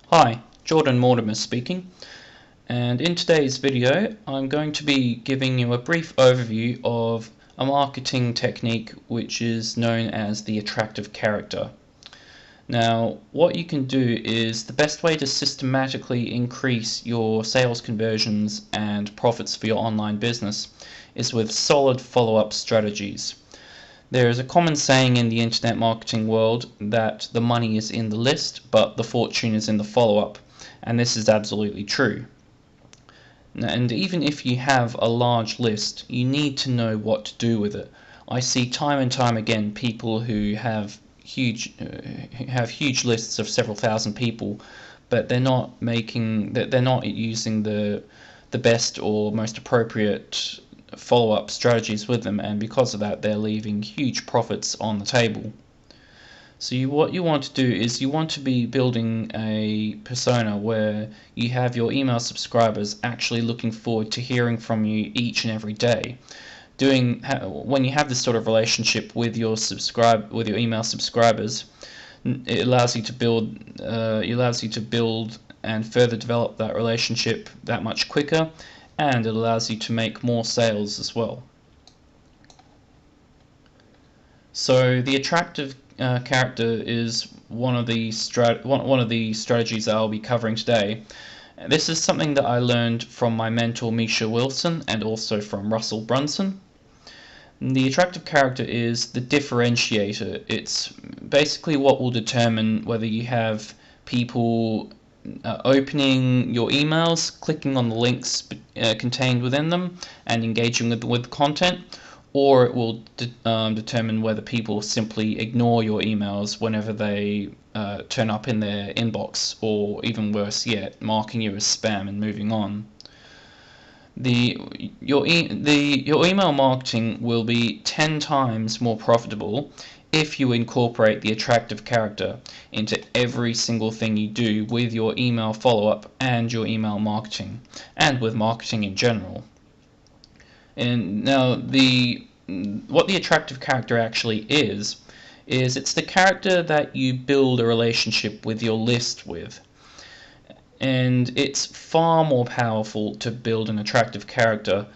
Hi, Jordan Mortimer speaking, and in today's video I'm going to be giving you a brief overview of a marketing technique which is known as the attractive character. Now, what you can do is the best way to systematically increase your sales conversions and profits for your online business is with solid follow-up strategies. There is a common saying in the internet marketing world that the money is in the list, but the fortune is in the follow-up, and this is absolutely true. And even if you have a large list, you need to know what to do with it. I see time and time again people who have huge lists of several thousand people, but they're not using the best or most appropriate follow-up strategies with them, and because of that they're leaving huge profits on the table. So what you want to do is you want to be building a persona where you have your email subscribers actually looking forward to hearing from you each and every day. When you have this sort of relationship with your email subscribers, it allows you to build and further develop that relationship that much quicker, and it allows you to make more sales as well. So the attractive character is one of the strategies that I'll be covering today. This is something that I learned from my mentor Misha Wilson and also from Russell Brunson. The attractive character is the differentiator. It's basically what will determine whether you have people opening your emails, clicking on the links contained within them, and engaging with content, or it will determine whether people simply ignore your emails whenever they turn up in their inbox, or even worse yet, marking you as spam and moving on. Your email marketing will be 10 times more profitable if you incorporate the attractive character into every single thing you do with your email follow-up and your email marketing, and with marketing in general. And now what the attractive character actually is it's the character that you build a relationship with your list with. And it's far more powerful to build an attractive character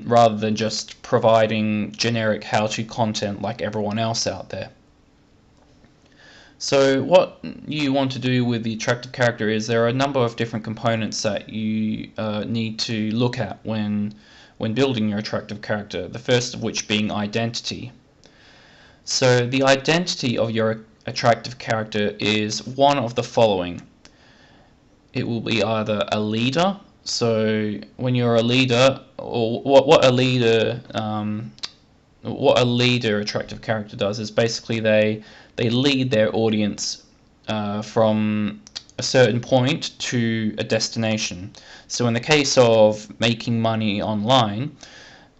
rather than just providing generic how-to content like everyone else out there. So what you want to do with the attractive character is there are a number of different components that you need to look at when building your attractive character, the first of which being identity. So the identity of your attractive character is one of the following. It will be either a leader. So when you're a leader, or what a leader attractive character does is basically they lead their audience from a certain point to a destination. So in the case of making money online,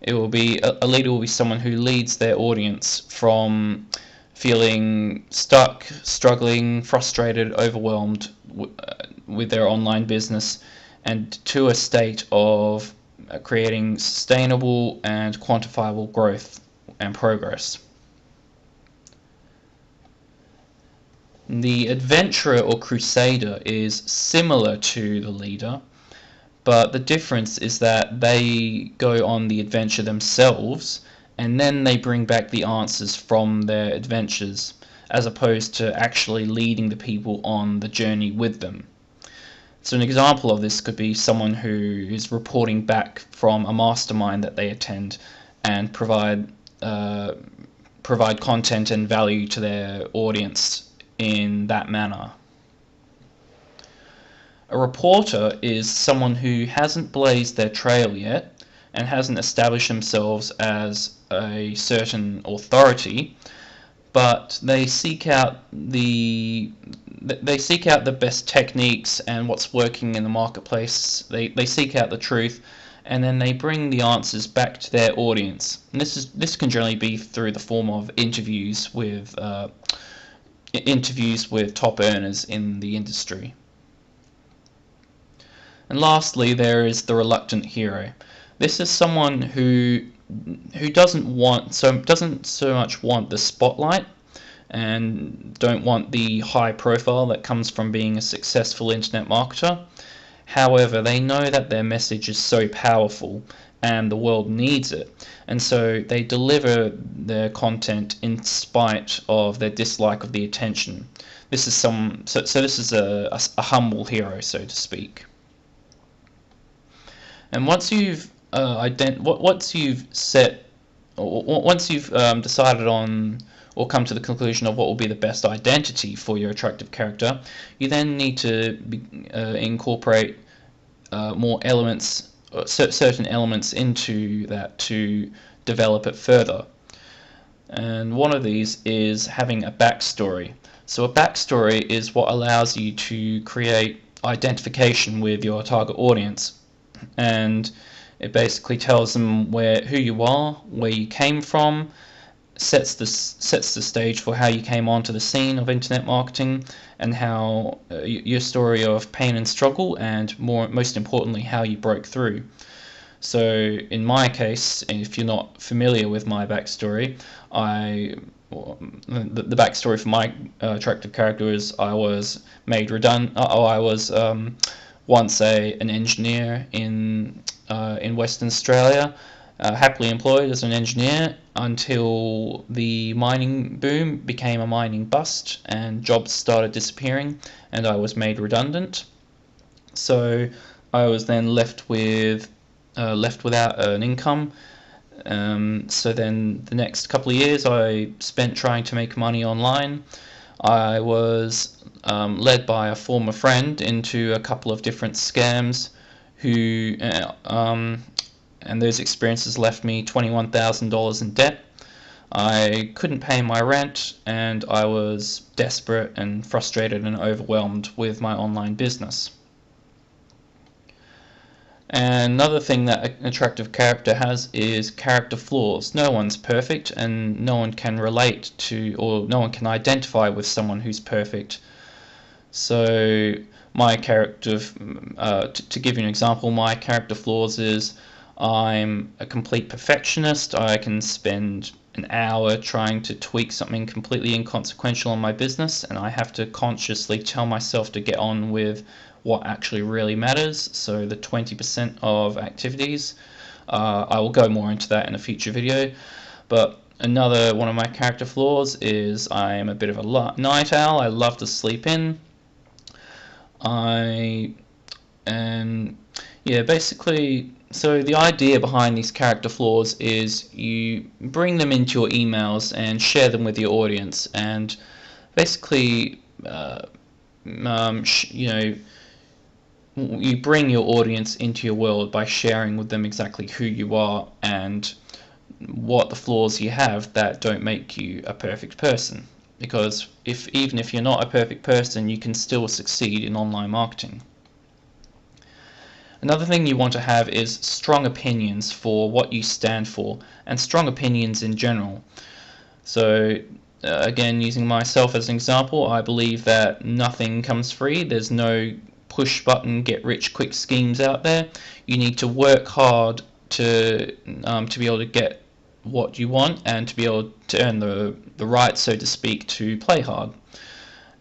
it will be a leader will be someone who leads their audience from feeling stuck, struggling, frustrated, overwhelmed with their online business, and to a state of creating sustainable and quantifiable growth and progress. The adventurer or crusader is similar to the leader, but the difference is that they go on the adventure themselves and then they bring back the answers from their adventures, as opposed to actually leading the people on the journey with them. So an example of this could be someone who is reporting back from a mastermind that they attend and provide content and value to their audience in that manner. A reporter is someone who hasn't blazed their trail yet and hasn't established themselves as a certain authority, but they seek out the best techniques and what's working in the marketplace. They seek out the truth, and then they bring the answers back to their audience. And this can generally be through the form of interviews with top earners in the industry. And lastly, there is the reluctant hero. This is someone who doesn't so much want the spotlight, and don't want the high profile that comes from being a successful internet marketer. However, they know that their message is so powerful and the world needs it, and so they deliver their content in spite of their dislike of the attention. This is this is a humble hero, so to speak. And once you've decided on or come to the conclusion of what will be the best identity for your attractive character, you then need to incorporate more elements, certain elements into that to develop it further. And one of these is having a backstory. So a backstory is what allows you to create identification with your target audience, and it basically tells them who you are, where you came from, sets the stage for how you came onto the scene of internet marketing, and how your story of pain and struggle, and most importantly, how you broke through. So in my case, if you're not familiar with my backstory, the backstory for my attractive character is I was made redundant. I was once an engineer in Western Australia, happily employed as an engineer until the mining boom became a mining bust and jobs started disappearing, and I was made redundant. So I was then left without an income. So then the next couple of years I spent trying to make money online. I was led by a former friend into a couple of different scams and those experiences left me $21,000 in debt. I couldn't pay my rent, and I was desperate and frustrated and overwhelmed with my online business. And another thing that an attractive character has is character flaws. No one's perfect, and no one can relate to, or no one can identify with someone who's perfect. So my character, to give you an example, my character flaws is I'm a complete perfectionist. I can spend an hour trying to tweak something completely inconsequential on my business, and I have to consciously tell myself to get on with what actually really matters, so the 20% of activities. I will go more into that in a future video. But another one of my character flaws is I am a bit of a night owl. I love to sleep in. Basically, so the idea behind these character flaws is you bring them into your emails and share them with your audience, and basically, you bring your audience into your world by sharing with them exactly who you are and what the flaws you have that don't make you a perfect person. Because even if you're not a perfect person, you can still succeed in online marketing. Another thing you want to have is strong opinions for what you stand for, and strong opinions in general. So again, using myself as an example, I believe that nothing comes free. There's no push button get rich quick schemes out there. You need to work hard to be able to get what you want, and to be able to earn the right, so to speak, to play hard.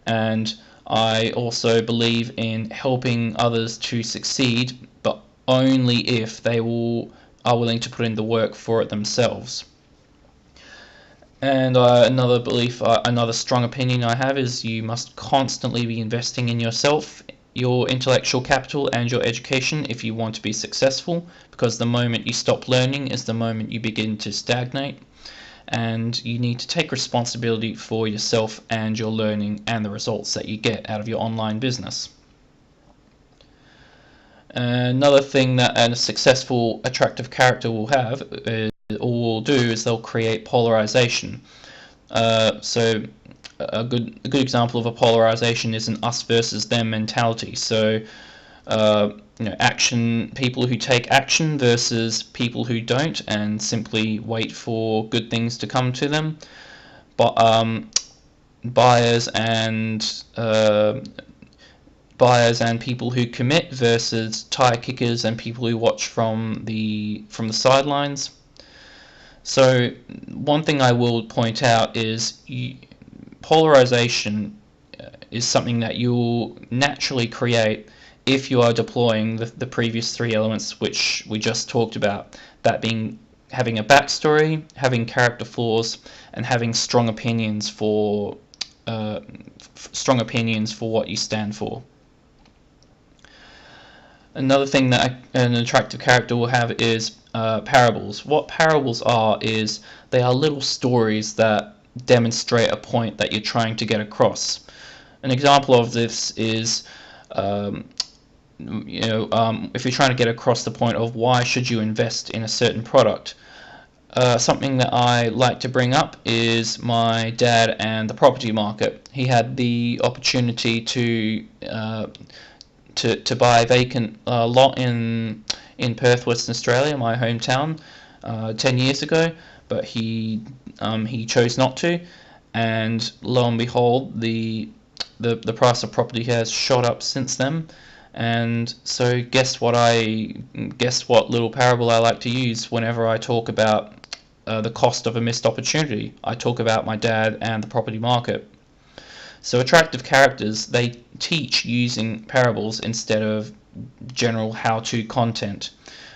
And I also believe in helping others to succeed, but only if they are willing to put in the work for it themselves. And another strong opinion I have is you must constantly be investing in yourself, your intellectual capital, and your education if you want to be successful, because the moment you stop learning is the moment you begin to stagnate, and you need to take responsibility for yourself and your learning and the results that you get out of your online business. Another thing that a successful attractive character will have will do is they'll create polarization. So a good example of a polarization is an us versus them mentality. So people who take action versus people who don't and simply wait for good things to come to them. But buyers and people who commit versus tire kickers and people who watch from the sidelines. So one thing I will point out is polarization is something that you'll naturally create if you are deploying the previous three elements which we just talked about, that being having a backstory, having character flaws, and having strong opinions for what you stand for. Another thing that an attractive character will have is parables. What parables are is they are little stories that demonstrate a point that you're trying to get across. An example of this is if you're trying to get across the point of why should you invest in a certain product. Something that I like to bring up is my dad and the property market. He had the opportunity to buy a vacant lot in Perth, Western Australia, my hometown, 10 years ago, but he chose not to, and lo and behold, the price of property has shot up since then. And so guess what little parable I like to use whenever I talk about the cost of a missed opportunity. I talk about my dad and the property market. So attractive characters, they teach using parables instead of general how-to content.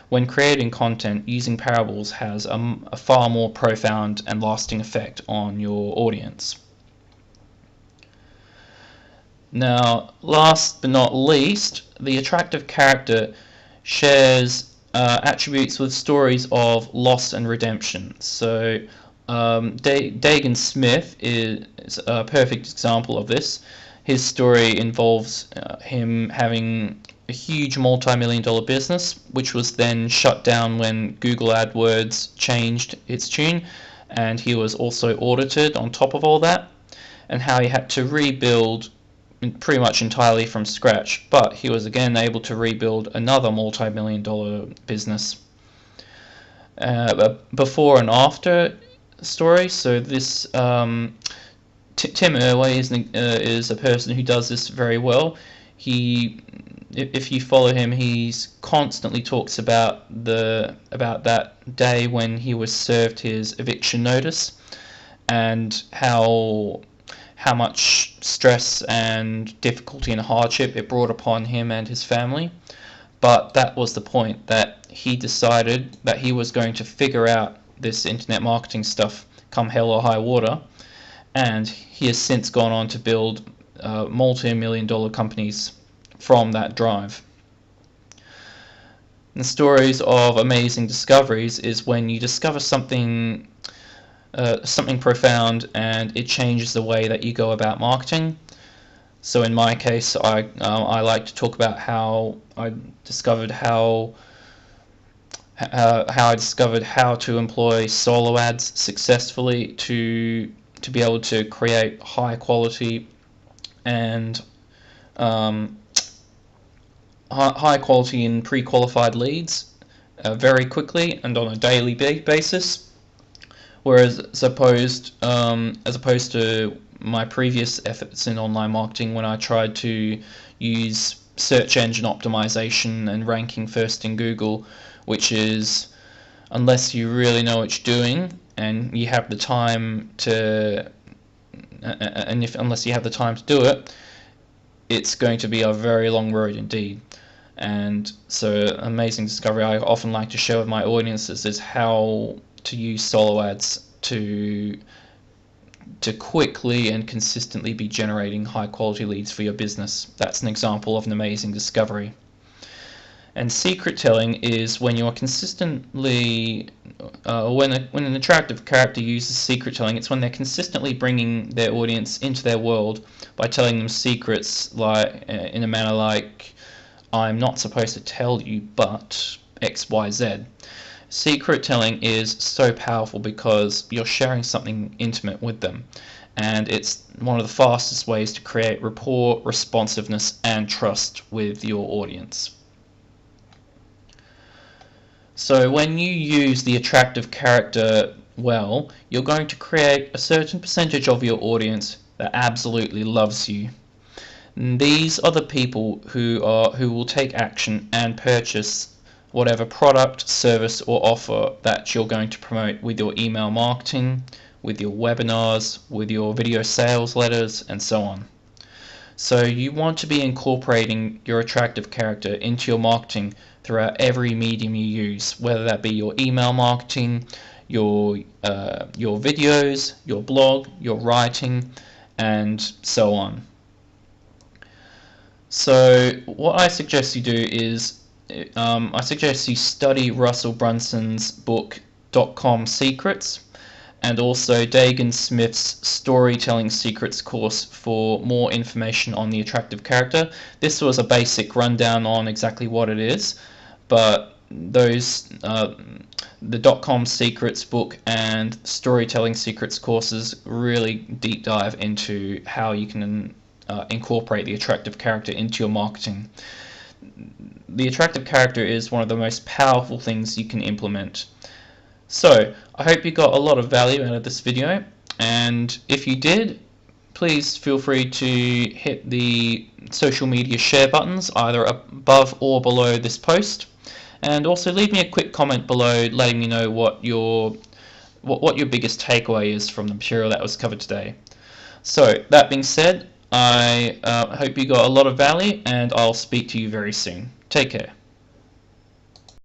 When creating content, using parables has a far more profound and lasting effect on your audience. Now, last but not least, the attractive character shares attributes with stories of loss and redemption. So Dagan Smith is a perfect example of this. His story involves him having a huge multi-million-dollar business, which was then shut down when Google AdWords changed its tune, and he was also audited on top of all that, and how he had to rebuild pretty much entirely from scratch, but he was again able to rebuild another multi-million-dollar business. Before and after story. So this Tim Irway is a person who does this very well. If you follow him, he's constantly talks about that day when he was served his eviction notice and how much stress and difficulty and hardship it brought upon him and his family. But that was the point, that he decided that he was going to figure out this internet marketing stuff come hell or high water, and he has since gone on to build multi-million-dollar companies from that drive. And stories of amazing discoveries is when you discover something profound and it changes the way that you go about marketing. So in my case, I like to talk about how I discovered how to employ solo ads successfully to be able to create high quality and high quality and pre-qualified leads very quickly and on a daily basis. Whereas as opposed to my previous efforts in online marketing, when I tried to use search engine optimization and ranking first in Google, which is, unless you really know what you're doing and you have the time to, unless you have the time to do it, it's going to be a very long road indeed. And so, amazing discovery I often like to share with my audiences is how to use solo ads to quickly and consistently be generating high quality leads for your business. That's an example of an amazing discovery. And secret telling is when you are consistently, when an attractive character uses secret telling, it's when they're consistently bringing their audience into their world by telling them secrets like in a manner like, I'm not supposed to tell you, but X, Y, Z. Secret telling is so powerful because you're sharing something intimate with them, and it's one of the fastest ways to create rapport, responsiveness, and trust with your audience. So when you use the attractive character well, you're going to create a certain percentage of your audience that absolutely loves you. And these are the people who will take action and purchase whatever product, service, or offer that you're going to promote with your email marketing, with your webinars, with your video sales letters, and so on. So you want to be incorporating your attractive character into your marketing throughout every medium you use, whether that be your email marketing, your videos, your blog, your writing, and so on. So what I suggest you do is I suggest you study Russell Brunson's book .com Secrets, and also Dagan Smith's Storytelling Secrets course for more information on the attractive character. This was a basic rundown on exactly what it is, but those the .com Secrets book and Storytelling Secrets courses really deep dive into how you can incorporate the attractive character into your marketing. The attractive character is one of the most powerful things you can implement. So, I hope you got a lot of value out of this video, and if you did, please feel free to hit the social media share buttons either above or below this post, and also leave me a quick comment below letting me know what your biggest takeaway is from the material that was covered today. So, that being said, I hope you got a lot of value, and I'll speak to you very soon. Take care.